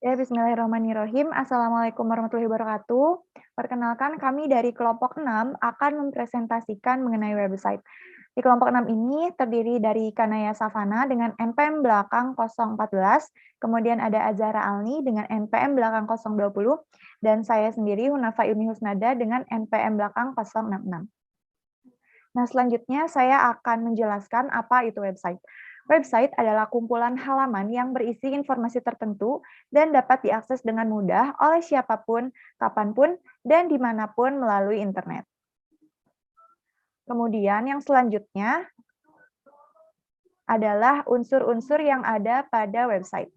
Ya, bismillahirrahmanirrahim. Assalamualaikum warahmatullahi wabarakatuh. Perkenalkan, kami dari kelompok 6 akan mempresentasikan mengenai website. Di kelompok 6 ini terdiri dari Kanaya Savana dengan NPM belakang 014, kemudian ada Azhara Alni dengan NPM belakang 020, dan saya sendiri Hunafa Yuni Husnada dengan NPM belakang 066. Nah, selanjutnya saya akan menjelaskan apa itu website. Website adalah kumpulan halaman yang berisi informasi tertentu dan dapat diakses dengan mudah oleh siapapun, kapanpun, dan dimanapun melalui internet. Kemudian yang selanjutnya adalah unsur-unsur yang ada pada website.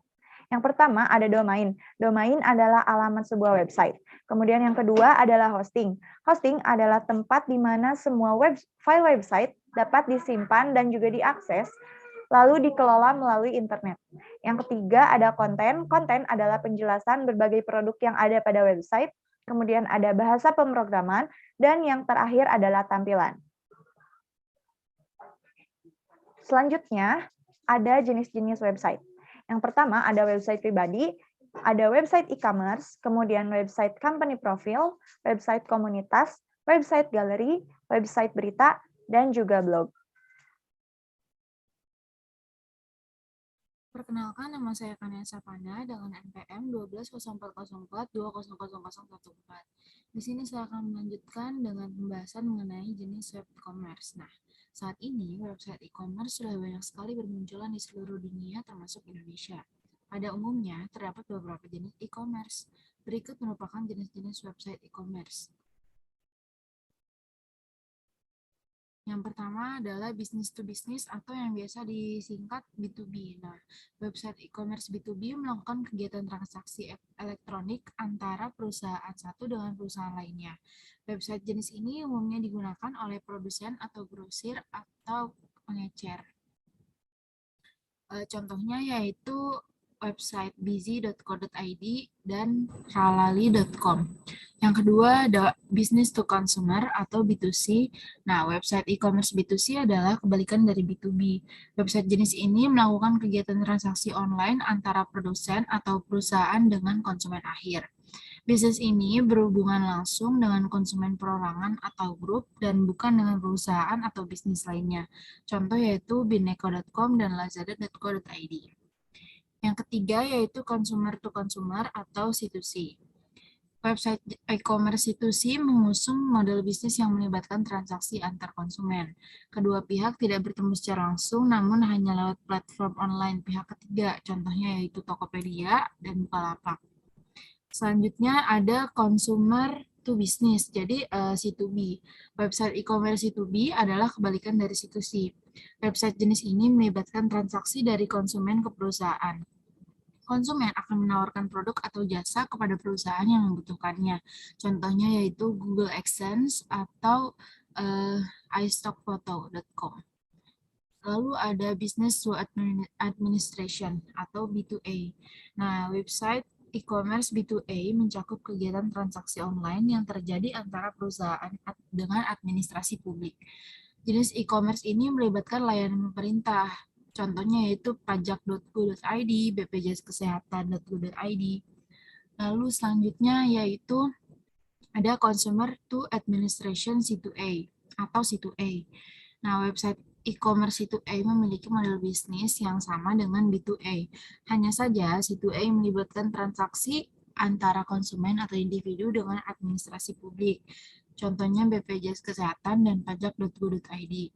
Yang pertama ada domain. Domain adalah alamat sebuah website. Kemudian yang kedua adalah hosting. Hosting adalah tempat di mana semua file website dapat disimpan dan juga diakses, lalu dikelola melalui internet. Yang ketiga ada konten. Konten adalah penjelasan berbagai produk yang ada pada website. Kemudian ada bahasa pemrograman, dan yang terakhir adalah tampilan. Selanjutnya ada jenis-jenis website. Yang pertama ada website pribadi, ada website e-commerce, kemudian website company profile, website komunitas, website galeri, website berita, dan juga blog. Perkenalkan, nama saya Kanaya Savana dengan NPM 120404200014. Di sini saya akan melanjutkan dengan pembahasan mengenai jenis web e-commerce. Nah, saat ini website e-commerce sudah banyak sekali bermunculan di seluruh dunia termasuk Indonesia. Pada umumnya, terdapat beberapa jenis e-commerce. Berikut merupakan jenis-jenis website e-commerce. Yang pertama adalah business to business atau yang biasa disingkat B2B. Nah, website e-commerce B2B melakukan kegiatan transaksi elektronik antara perusahaan satu dengan perusahaan lainnya. Website jenis ini umumnya digunakan oleh produsen atau grosir atau pengecer. Contohnya yaitu website busy.co.id dan ralali.com. Yang kedua ada business to consumer atau B2C. Nah, website e-commerce B2C adalah kebalikan dari B2B. Website jenis ini melakukan kegiatan transaksi online antara produsen atau perusahaan dengan konsumen akhir. Bisnis ini berhubungan langsung dengan konsumen perorangan atau grup dan bukan dengan perusahaan atau bisnis lainnya. Contoh yaitu bineko.com dan lazada.co.id. Yang ketiga yaitu consumer to consumer atau C2C. Website e-commerce C2C mengusung model bisnis yang melibatkan transaksi antar konsumen. Kedua pihak tidak bertemu secara langsung, namun hanya lewat platform online pihak ketiga, contohnya yaitu Tokopedia dan Bukalapak. Selanjutnya ada consumer to business, jadi C2B. Website e-commerce C2B adalah kebalikan dari C2C. Website jenis ini melibatkan transaksi dari konsumen ke perusahaan. Konsumen akan menawarkan produk atau jasa kepada perusahaan yang membutuhkannya. Contohnya yaitu Google AdSense atau iStockphoto.com. Lalu ada business to administration atau B2A. Nah, website e-commerce B2A mencakup kegiatan transaksi online yang terjadi antara perusahaan dengan administrasi publik. Jenis e-commerce ini melibatkan layanan pemerintah. Contohnya yaitu pajak.go.id, BPJS Kesehatan.go.id. Lalu selanjutnya yaitu ada consumer to administration C2A atau C2A. Nah, website e-commerce C2A memiliki model bisnis yang sama dengan B2A. Hanya saja C2A melibatkan transaksi antara konsumen atau individu dengan administrasi publik. Contohnya BPJS Kesehatan dan pajak.go.id.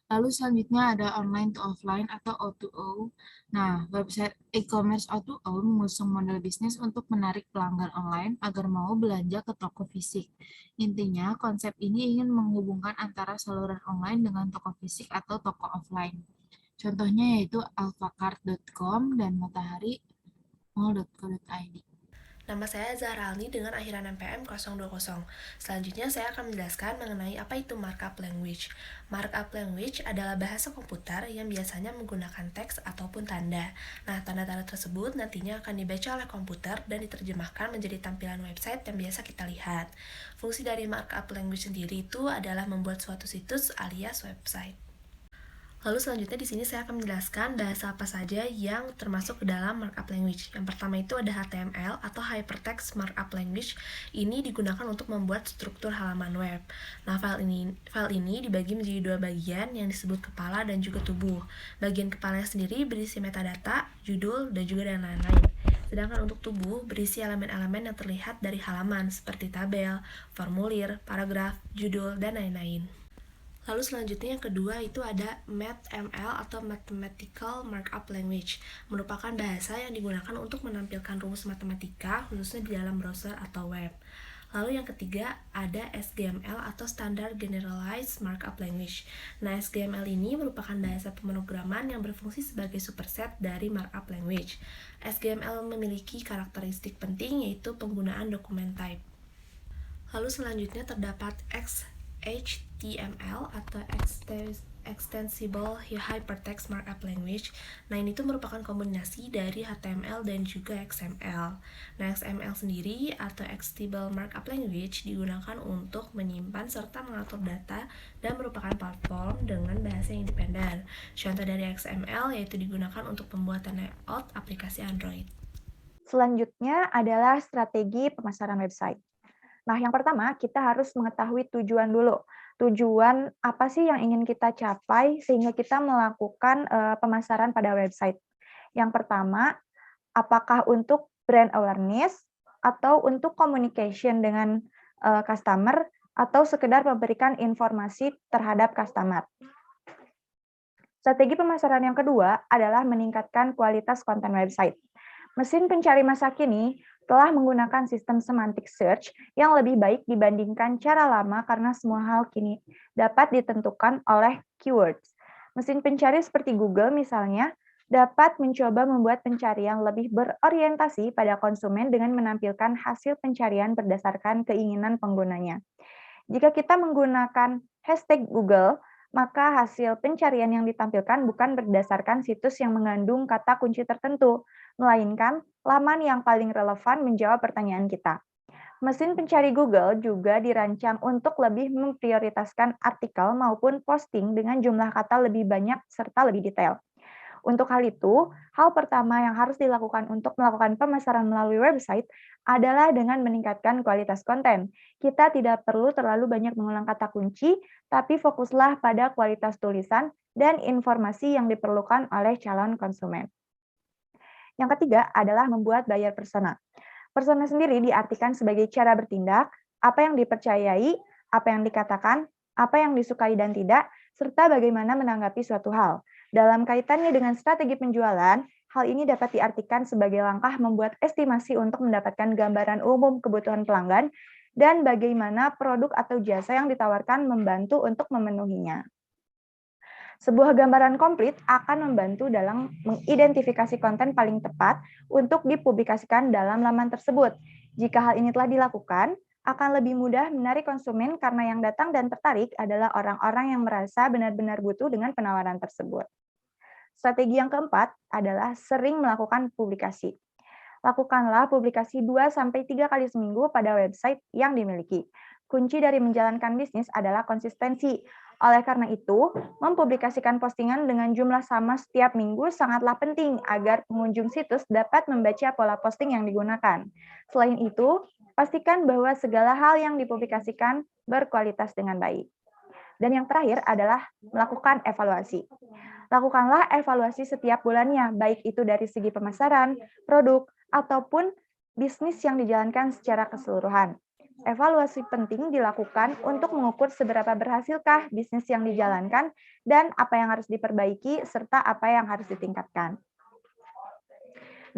Lalu selanjutnya ada online to offline atau O2O. Nah, website e-commerce O2O mengusung model bisnis untuk menarik pelanggan online agar mau belanja ke toko fisik. Intinya, konsep ini ingin menghubungkan antara saluran online dengan toko fisik atau toko offline. Contohnya yaitu alfacart.com dan matahari.mall.co.id. Nama saya Zahra Alni dengan akhiran NPM 020. Selanjutnya saya akan menjelaskan mengenai apa itu markup language. Markup language adalah bahasa komputer yang biasanya menggunakan teks ataupun tanda. Nah, tanda-tanda tersebut nantinya akan dibaca oleh komputer dan diterjemahkan menjadi tampilan website yang biasa kita lihat. Fungsi dari markup language sendiri itu adalah membuat suatu situs alias website. Lalu selanjutnya di sini saya akan menjelaskan bahasa apa saja yang termasuk ke dalam markup language. Yang pertama itu ada HTML atau Hypertext Markup Language. Ini digunakan untuk membuat struktur halaman web. Nah, file ini dibagi menjadi dua bagian yang disebut kepala dan juga tubuh. Bagian kepalanya sendiri berisi metadata, judul, dan juga dan lain-lain. Sedangkan untuk tubuh berisi elemen-elemen yang terlihat dari halaman seperti tabel, formulir, paragraf, judul, dan lain-lain. Lalu selanjutnya yang kedua itu ada MathML atau Mathematical Markup Language, merupakan bahasa yang digunakan untuk menampilkan rumus matematika khususnya di dalam browser atau web. Lalu yang ketiga ada SGML atau Standard Generalized Markup Language. Nah, SGML ini merupakan bahasa pemrograman yang berfungsi sebagai superset dari markup language. SGML memiliki karakteristik penting yaitu penggunaan dokumen type. Lalu selanjutnya terdapat XHTML atau Extensible Hypertext Markup Language. Nah, ini tuh merupakan kombinasi dari HTML dan juga XML. Nah, XML sendiri atau Extensible Markup Language digunakan untuk menyimpan serta mengatur data dan merupakan platform dengan bahasa yang independen. Contoh dari XML yaitu digunakan untuk pembuatan layout aplikasi Android. Selanjutnya adalah strategi pemasaran website. Nah, yang pertama, kita harus mengetahui tujuan dulu. Tujuan apa sih yang ingin kita capai sehingga kita melakukan pemasaran pada website. Yang pertama, apakah untuk brand awareness atau untuk communication dengan customer atau sekedar memberikan informasi terhadap customer. Strategi pemasaran yang kedua adalah meningkatkan kualitas konten website. Mesin pencari masa kini telah menggunakan sistem semantic search yang lebih baik dibandingkan cara lama karena semua hal kini dapat ditentukan oleh keywords. Mesin pencari seperti Google misalnya dapat mencoba membuat pencarian lebih berorientasi pada konsumen dengan menampilkan hasil pencarian berdasarkan keinginan penggunanya. Jika kita menggunakan hashtag Google, maka hasil pencarian yang ditampilkan bukan berdasarkan situs yang mengandung kata kunci tertentu, melainkan laman yang paling relevan menjawab pertanyaan kita. Mesin pencari Google juga dirancang untuk lebih memprioritaskan artikel maupun posting dengan jumlah kata lebih banyak serta lebih detail. Untuk hal itu, hal pertama yang harus dilakukan untuk melakukan pemasaran melalui website adalah dengan meningkatkan kualitas konten. Kita tidak perlu terlalu banyak mengulang kata kunci, tapi fokuslah pada kualitas tulisan dan informasi yang diperlukan oleh calon konsumen. Yang ketiga adalah membuat buyer persona. Persona sendiri diartikan sebagai cara bertindak, apa yang dipercayai, apa yang dikatakan, apa yang disukai dan tidak, serta bagaimana menanggapi suatu hal. Dalam kaitannya dengan strategi penjualan, hal ini dapat diartikan sebagai langkah membuat estimasi untuk mendapatkan gambaran umum kebutuhan pelanggan dan bagaimana produk atau jasa yang ditawarkan membantu untuk memenuhinya. Sebuah gambaran komplit akan membantu dalam mengidentifikasi konten paling tepat untuk dipublikasikan dalam laman tersebut. Jika hal ini telah dilakukan, akan lebih mudah menarik konsumen karena yang datang dan tertarik adalah orang-orang yang merasa benar-benar butuh dengan penawaran tersebut. Strategi yang keempat adalah sering melakukan publikasi. Lakukanlah publikasi 2-3 kali seminggu pada website yang dimiliki. Kunci dari menjalankan bisnis adalah konsistensi. Oleh karena itu, mempublikasikan postingan dengan jumlah sama setiap minggu sangatlah penting agar pengunjung situs dapat membaca pola posting yang digunakan. Selain itu, pastikan bahwa segala hal yang dipublikasikan berkualitas dengan baik. Dan yang terakhir adalah melakukan evaluasi. Lakukanlah evaluasi setiap bulannya, baik itu dari segi pemasaran, produk, ataupun bisnis yang dijalankan secara keseluruhan. Evaluasi penting dilakukan untuk mengukur seberapa berhasilkah bisnis yang dijalankan dan apa yang harus diperbaiki serta apa yang harus ditingkatkan.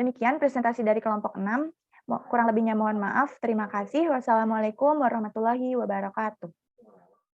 Demikian presentasi dari kelompok 6. Kurang lebihnya mohon maaf. Terima kasih. Wassalamualaikum warahmatullahi wabarakatuh.